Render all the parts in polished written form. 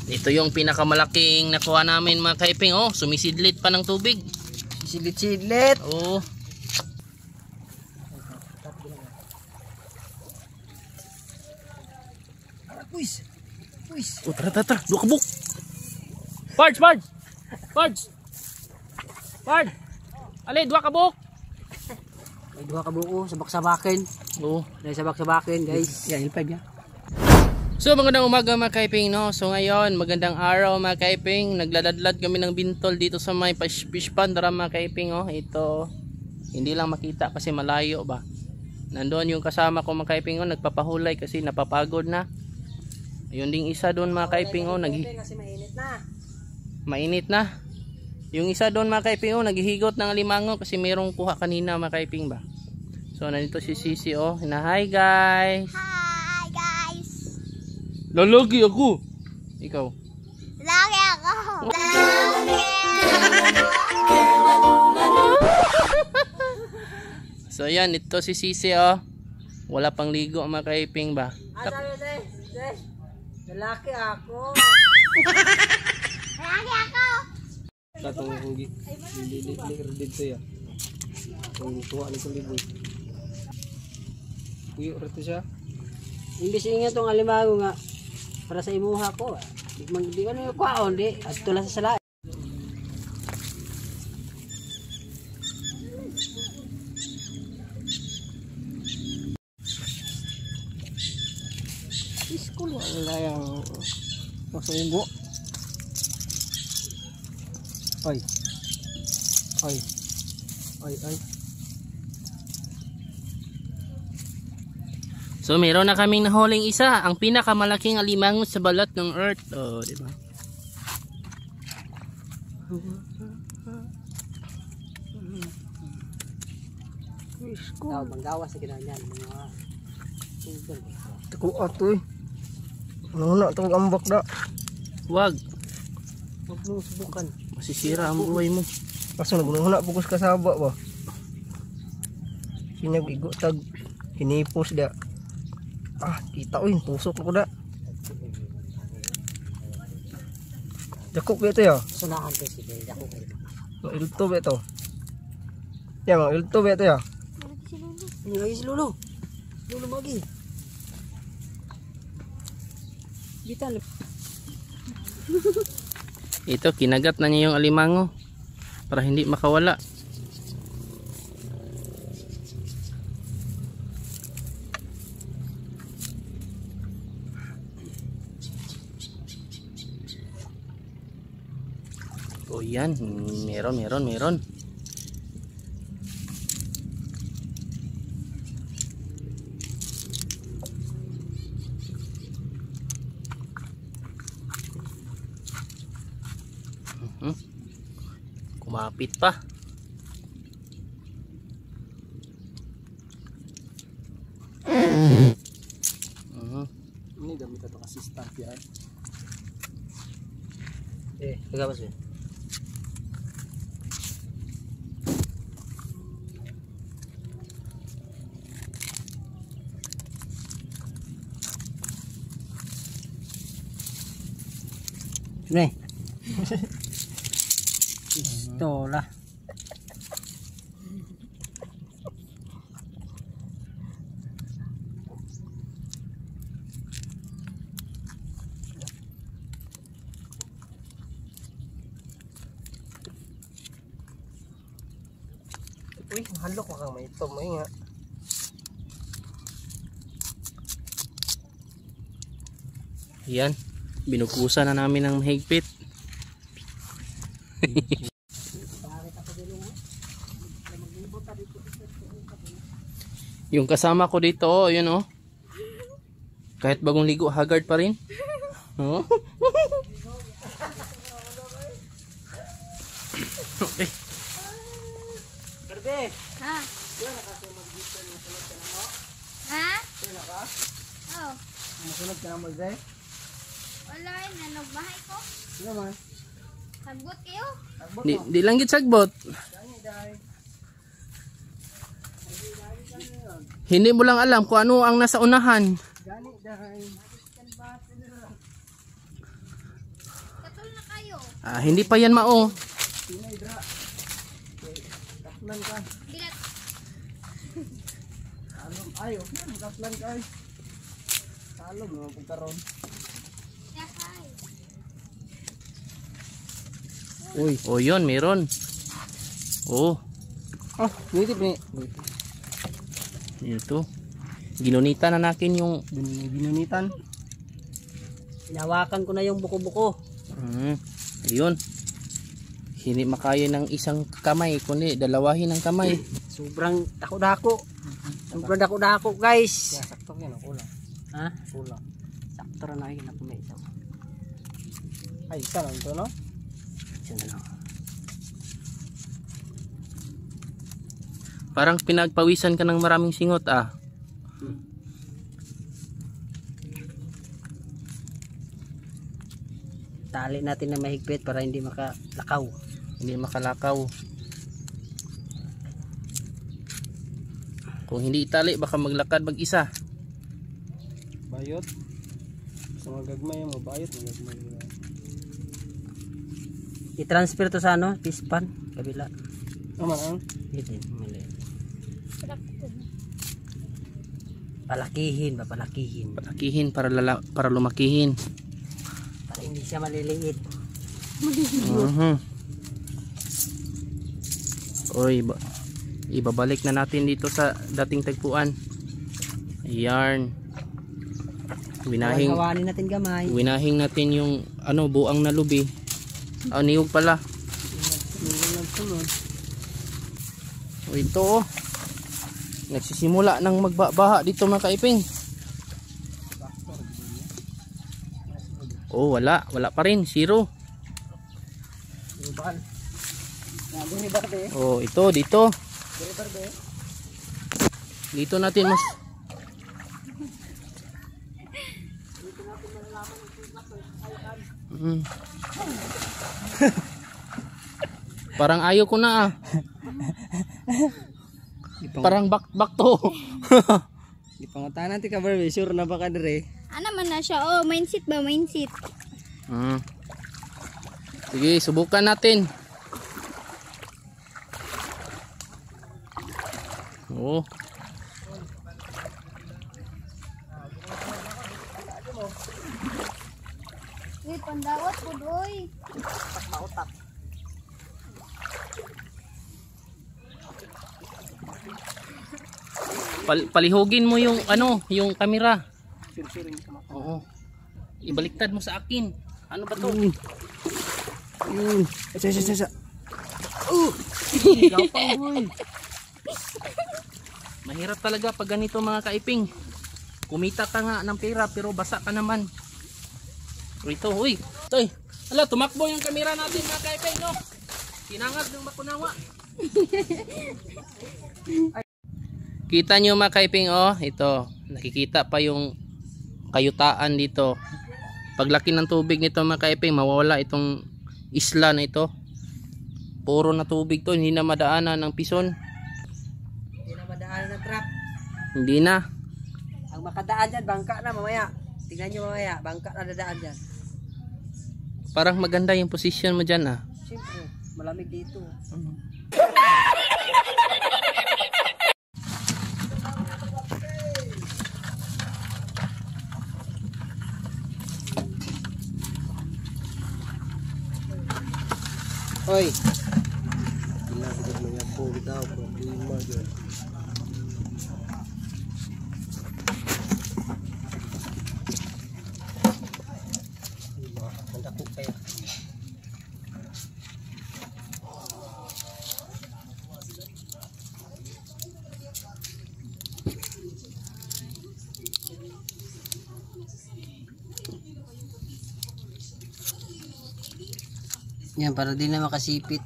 Ito yung pinakamalaking nakuha namin mga kaiping. Oh, sumisidlit pa ng tubig. Sidlit-sidlit. Oh. Puis. Puis. Oh, tara. Dua kabuk. Pards. Pard. Ali, dua kabuk. May duha ka buko, sabak-sabakin. Oh. Dahil sabak-sabakin, guys. Yan, ilpad niya. So magandang umaga mga kaiping, no? So ngayon, magandang araw mga kaiping. Nagladadlad kami ng bintol dito sa may fish pond mga kaiping, oh. Ito, hindi lang makita kasi malayo ba. Nandoon yung kasama ko mga kaiping, oh. Nagpapahulay kasi napapagod na. Ayun ding isa doon mga kaiping, oh. Kasi mainit na. Mainit na. Yung isa doon mga kaiping, oh. Naghihigot ng alimango kasi mayroong kuha kanina mga kaiping ba. So nandito si Sisi, oh. Hi guys. Lalaki ako. Ikaw. Lagi ako. So yan, ito si Sisi, oh. Wala pang ligo mga kaiping ba. Lalaki ako. Lagi ako. Katong hindi dito ya. Kung tuwa ni kuliboy. Kuyo rito siya. Imbis nga tong alimango nga para sa imuha ko. Di ano yung kwaon di at tula sa sala. Iskul wala yang masunggo. Ay. So meron na kaming nahuling isa, ang pinakamalaking alimango sa balat ng earth. Oh, di ba? Daw manggawas sa kinahanglan mga Tuko atoy. Nuna tong ambak da. Wag, Wag mo subukan. masisira ang buhay mo. Kaso naguna fokus ka sa haba ba. Sinag igo tag hinipos da. Ah, kita oy, tusok ko da. Jakok ba ito ya? Sunahan to si Jakok. Ilto ba ito? Ya, mang ilto ba ito ya? Ini lagi si Lulu. Lulu lagi. Bitan. Ito, kinagat na niya yung alimango para hindi makawala. Oh yan, meron. Kumapit pa. Ini gamit atau assistant ya. Pagabas ya. Nih. Pistola. Uy, halok kang may itom mo nga. Yan, binukusan na namin ng mahigpit. Yung kasama ko dito, oh, yun oh. Kahit bagong ligo, haggard pa rin. Oh. Okay. Berde. Ha? Ha? Oh. Masunod ka na mo, Zay? Wala yun. Nanog bahay ko. Ano man? Sagot kayo. Di lang git sagbot. Hindi mo lang alam kung ano ang nasa unahan. Hindi pa yan mao. Kaplan ka. Bilat. Talom. Ay, okay. Kaplan ka ay. Talom naman pagkaroon. Yakay. Uy. Oh, yun, meron. Oh, Ah, nitip ni. ito. Ginunita na natin yung Binunitan. Hinawakan ko na yung buko-buko. Ayun. Hindi makaya ng isang kamay, kundi dalawahin ng kamay. Sobrang dako-dako. Sobrang dako-dako, guys. Sakto yan, kulang. Ha? Kulang. Sakto na yun ako may isa. Ay, isa lang ito, no? Isa na lang. Parang pinagpawisan ka ng maraming singot Tali natin na mahigpit para hindi makalakaw. Hindi makalakaw. Kung hindi itali, baka maglakad mag-isa. Bayot. Sa mga gagmay mo, bayot. I-transfer to sa ano? Pispan. Kabila. Naman ang? Hindi. Mali. Palakihin. Palakihin para lumakihin. Para hindi siya maliliit. Oy, ibabalik na natin dito sa dating tagpuan. Ayan. Hawanin natin gamay. Winahing natin yung buang na lubi. Niyog pala. O ito nagsisimula ng magbaha dito mga kaiping. Oh, wala pa rin, zero. Oh, ito dito. Dito natin mas Parang ayaw ko na Parang back to. Di pangutan natin ka Barbie, sure na baka dire. Ano man na siya? Oh, mindset ba? Mindset. Sige, subukan natin. Oh. Uy, pandawat po doy. Palihugin mo yung yung camera. Oo. Ibaliktad mo sa akin. Ano ba to? Isa. Mahirap talaga pag ganito mga kaiping. Kumita ka nga ng pera pero basa ka naman. Ito, uy. Toy. Ala, tumakbo yung camera natin mga kaiping, no? Tinangag ng makunawa. Kita nyo mga kaiping, ito. Nakikita pa yung kayutaan dito. Paglaki ng tubig nito mga kaiping, mawawala itong isla na ito. Puro na tubig to, hindi na madaanan ng pison. Hindi na madaanan ng truck. Hindi na. Ang makadaan dyan, bangka na mamaya. Tingnan nyo mamaya, bangka na dadaan dyan. Parang maganda yung position mo dyan Siyempre, malamig dito. Hoy. Yan, para di na makasipit.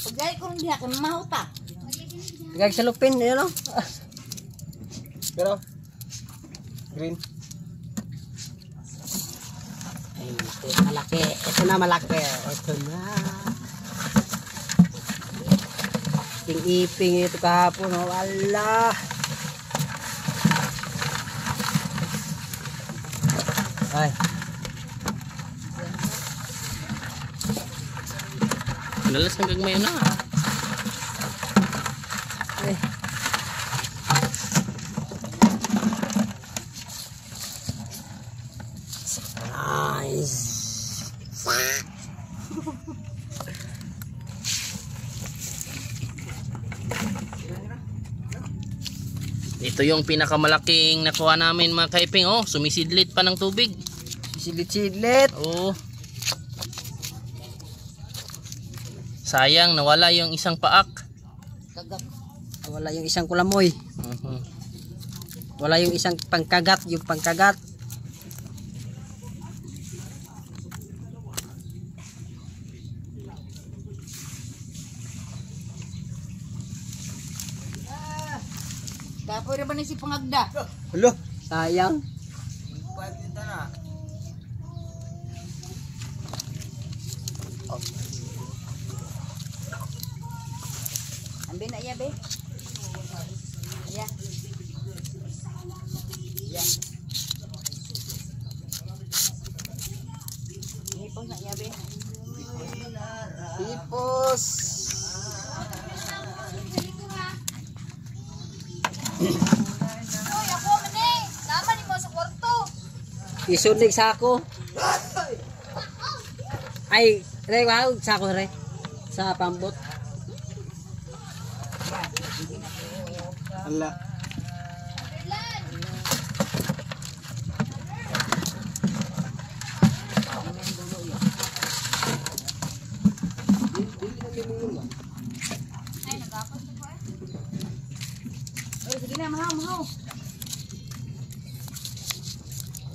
Pagay kung diha ka mahuta. Tigag sa lupin, yun o. Pero, green. Ay, ito malaki. Ito na malaki. Ito na. Iping ito kahapon. Wala. Ay. Madalas ang gagmayon na. Ay. Nice. Ito yung pinakamalaking nakuha namin mga kaiping. Oh, sumisidlit pa ng tubig. Sidlit-sidlit. Oh. Sayang, nawala yung isang paak. Wala yung isang kulamoy. Wala yung isang pangkagat. Yung pangkagat. Dapat rin ba na si pangagda? Hello. Sayang. Ambil nak ya, be? Ya. Ya. Ini pun nak ya, be? Tipos. Oy, ako mani. Naman ni mo sa kwarto. Isunig sa ako. Ay, re, wow, sa ako re. Sa pambot. Ala. Sige na, mahaw.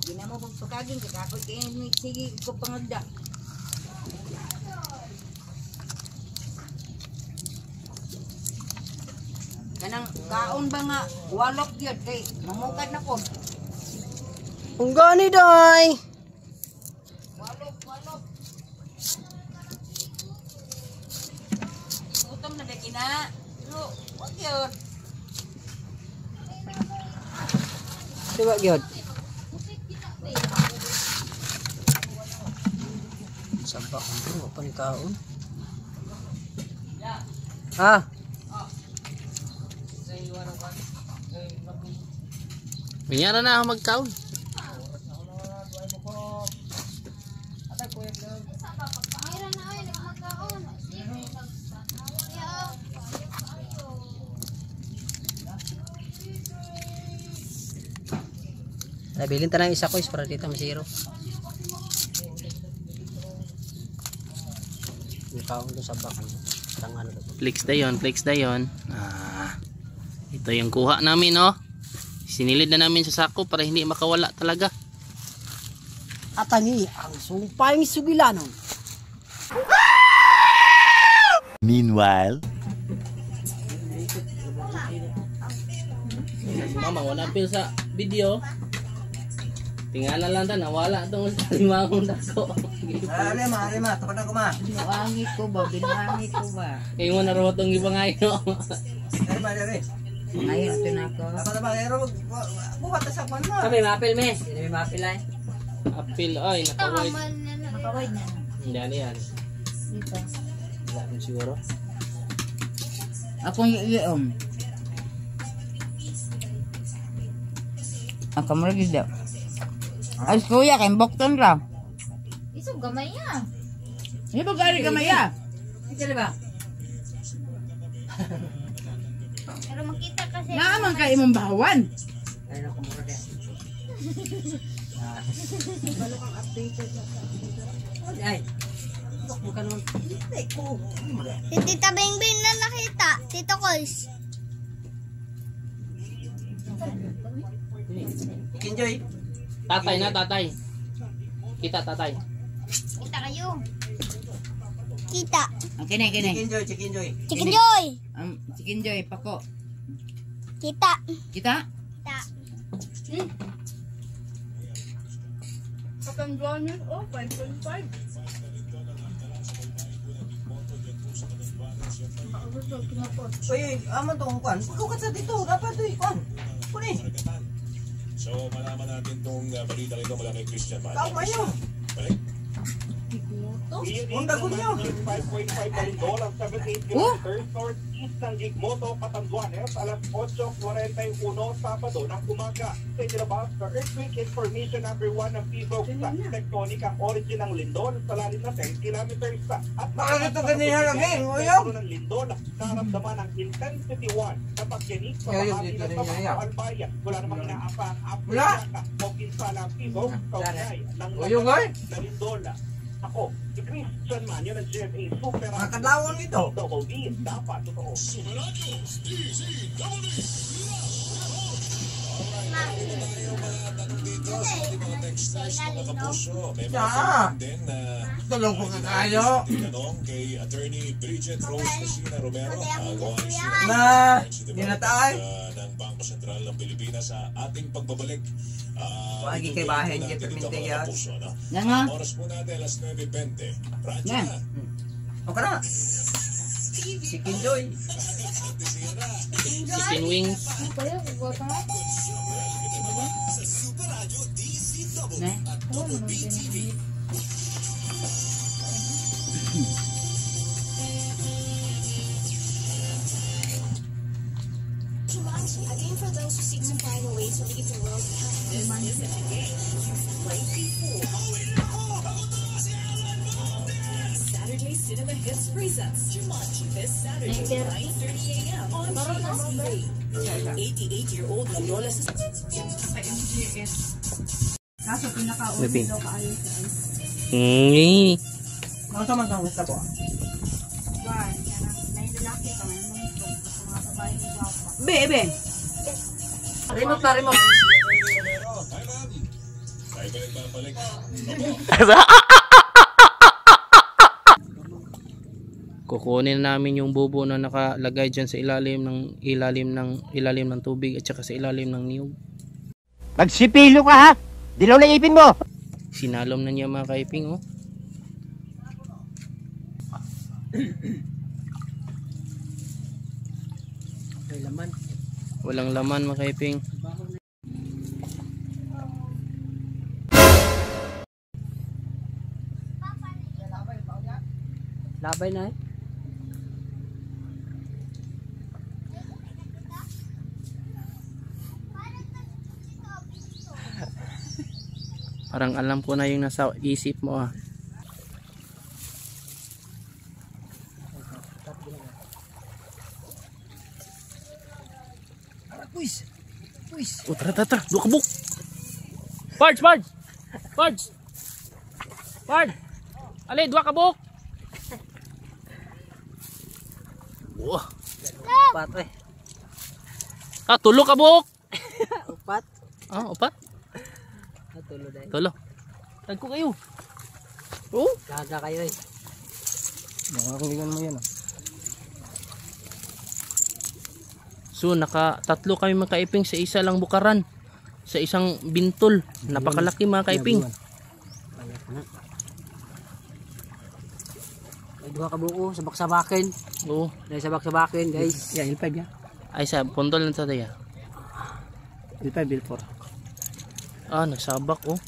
Sige na mo pagpagaging kakapag kayo sige ko pangagda. Kanang kaon ba nga walok yun kay mamukad na ko. Ang gani day. Walok. Gutom na daki na. Pero wag yun. Diba gyud? Sabak ang panikaon. Ha? Banyara na ako magkaon. Nabilin ta ng isa ko is para dito masiro. Ikaw do sa bakal. Tangan do. Flex dayon. Ito yung kuha namin, oh. Sinilid na namin sa sako para hindi makawala talaga. Atangi ang sumpayng sugilanon. Meanwhile, Mama, wala pil sa video. Tingala lang ta, nawala itong limangong dako. Arema, tapat ako ma. Binuangit ko ba? Kayo mo naroon itong ibangay, no? Ngayon ito na ako. Buhat sa kwan mo. Kami mapil mes. Kami mapil ay. Apil, oy, nakawait. Nakawait na. Hindi yan. Dito. Wala kong siguro. Akong iiom. Ako mo rin daw. Ay, kuya, kayong bokton ra. Isog gamay ya. Hindi ba gari gamay ya? Ito ba? Pero makita kasi. Naman ka imong bahawan. Ay nako mo rin. Ay. Bukan mo. Si Tita Bingbing na nakita. Tito Kols. Enjoy. Tatay na, tatay. Kita, tatay. Kita kayo. Kita. Kini. Enjoy. Chicken Joy. Chicken Joy, pako. Kita. Kita? Kita. Katandaan yun, 5.5. Uy, aman tong kwan. Pagkukat sa dito, dapat to ikon. Kuni. So, malaman natin itong balita ito mula kay Christian Mata. Balik. Ang dagon niyo. 5.5 million dollars, 78 kilometers northeast ng Gigmoto, Catanduanes, alas 8:41 Sabado ng umaga. Sa inilabas na earthquake information number 1 ng PIVOG sa tectonic ang origin ng lindol sa lalim na 10 kilometers. At Bakit ito ganyan lagi? Uyong? ng lindol, naramdaman ng intensity 1 sa pagyanig sa bahagi ng Albaya. Wala namang inaapang Wala. o pinsala ang PIVOG kaugnay ng Uyong ay? na lindol. Ako, si Christian Manyo ng GMA Super Makadawon ito. Double D, dapat totoo. Saan? Tulong ko kayo. Tinanong kay Attorney Bridget Rose Messina Romero, gawa ni Sir Na, di na tayo. ng Bangko Sentral ng Pilipinas sa ating pagbabalik. Lagi kay bahay niya, perminte yan. Yan nga. Oras po natin, alas 9:20. Radyo Yan. na. O ka na. Chicken Joy. Chicken wings. Ne? Again, for those who seek to find a way to leave the world behind, this isn't a game. You've played before. Saturday Cinema Hits presents Jumanji this Saturday, 9:30 a.m. on GMA. 88-year-old Lola Sa MGS. Kaso pinaka-uli Bebing. daw kaayo sa ice. Ano sa mga gusto ko? Why? Nailalaki ka ngayon mo ito. Sa mga babae ni Guapa. Bebe. Remote na remote. Hi, ma'am. Tayo ba nagbabalik? Kukunin namin yung bubo na nakalagay dyan sa ilalim ng tubig at saka sa ilalim ng niyog. Magsipilo ka ha! Dilaw na ipin mo! Sinalom na niya mga kaiping, oh. Walang laman mga kaiping. Labay na eh. Parang alam ko na yung nasa isip mo, ah. Puis! Puis! Oh, tara. Dua kabuk. Pards! Ali, dua kabuk. Wah. Upat eh. Tulo kabuk. Upat? Upat. Tulo dahil. Tulo. Tagko kayo. Oh. Gaga kayo eh. Nakakulingan mo yan ah. So naka-tatlo kami mga kaiping sa isa lang bukaran. Sa isang bintol. Napakalaki mga kaiping. Ay duha ka buko, sabak-sabakin. Oo. Dahil sabak-sabakin guys. Yeah, L5 ya. Ay sa pondol na tayo. L5, L4. Nagsabak, oh.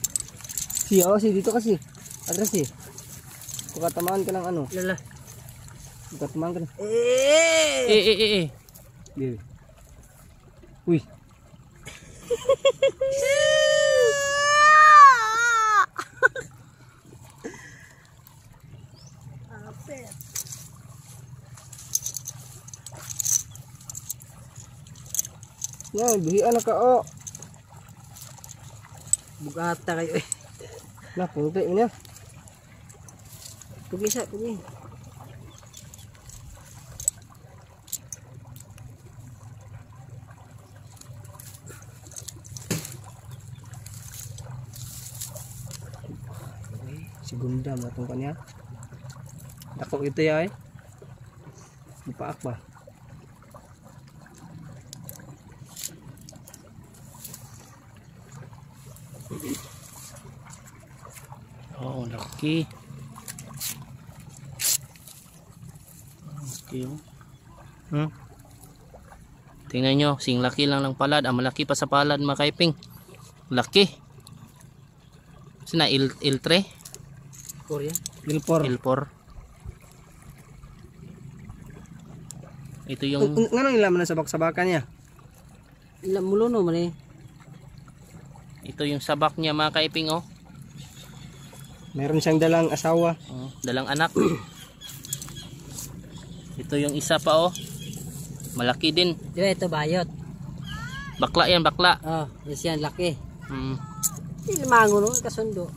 Si dito kasi. Atras eh. Pagkatamaan ka ng ano. Lala. Pagkatamaan ka ng. Eh. Bibi. Uy. Yan, bihian na ka o. Bugata kayo eh. Nah, punti mo niya. Pugi. Segunda matong kanya. Dako ito ya eh. Lupaak ba? Oh, laki. Okay, oh. Tingnan nyo, sing laki lang ng palad. Malaki pa sa palad mga kaiping. Laki. Sina il3? Korea. Il4. Il4. Ito yung Ngano ila man sa sabak-sabakan niya? Ila mulo no man eh. ito yung sabak niya mga kaiping oh. Meron siyang dalang asawa. Dalang anak. Ito yung isa pa oh. Malaki din. Diba ito bayot? Bakla yan, bakla. Oh, yan laki. Limango no, kasundo.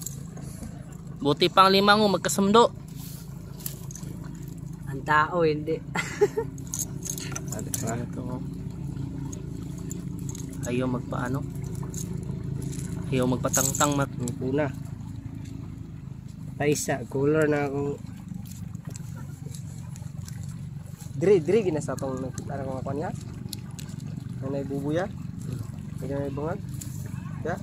Buti pang limango magkasundo. Ang tao hindi. Ito oh. Ayaw magpaano? Ayaw magpatangtang Una. Paisa, color na akong Diri gina sa tong nakita ko nga niya. Nanay bubuya. Kaya may bungag. Ya.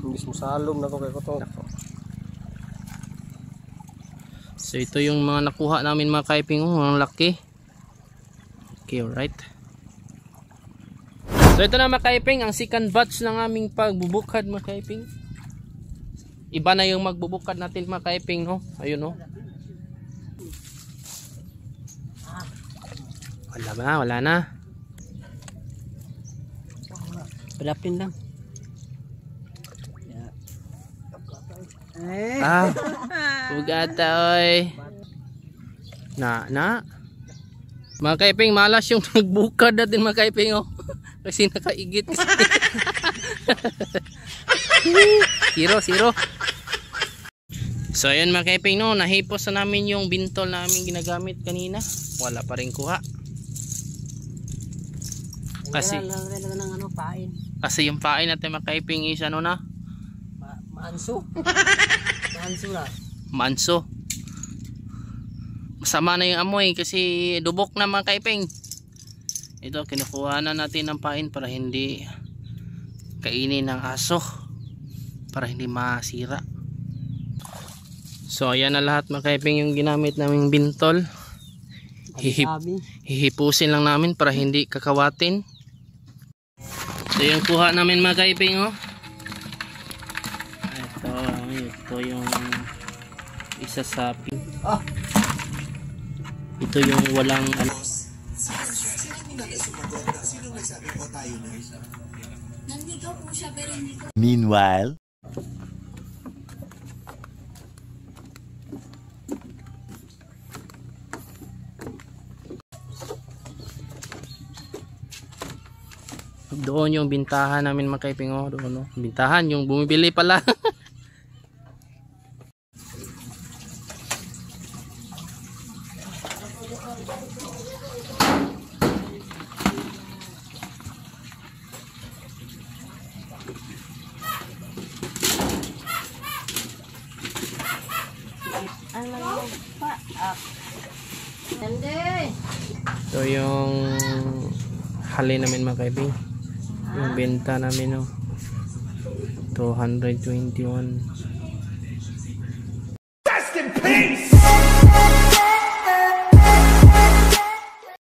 Imbis mo salom na ko kay koto. So ito yung mga nakuha namin mga kaiping oh, ang laki. Okay, alright. So ito na mga kaiping, ang second batch ng aming pagbubukad mga kaiping. Iba na yung magbubukad natin mga kaiping no. Ayun no. Wala na. Padapin lang. Ugata oy. Na. Mga kaiping, malas yung nagbukad natin mga kaiping oh. Kasi nakaigit. Zero. So ayun mga kaiping no, nahipos na namin yung bintol na aming ginagamit kanina. Wala pa rin kuha. Kasi pain. Kasi yung pain natin mga kaiping is ano na? Maanso. Manso. Masama na yung amoy kasi dubok na mga kaiping. Ito kinukuha na natin ng pain para hindi kainin ng aso, para hindi masira. So ayan na lahat mga kaiping yung ginamit naming bintol. Hihipusin lang namin para hindi kakawatin. So yung kuha namin mga kaiping oh. Ito yung isa sa ito yung walang ano. Meanwhile, doon yung bintahan namin mga kaiping oh, doon oh. Bintahan yung bumibili pala. Ito yung hali namin mga kaibing, yung benta namin oh, 221.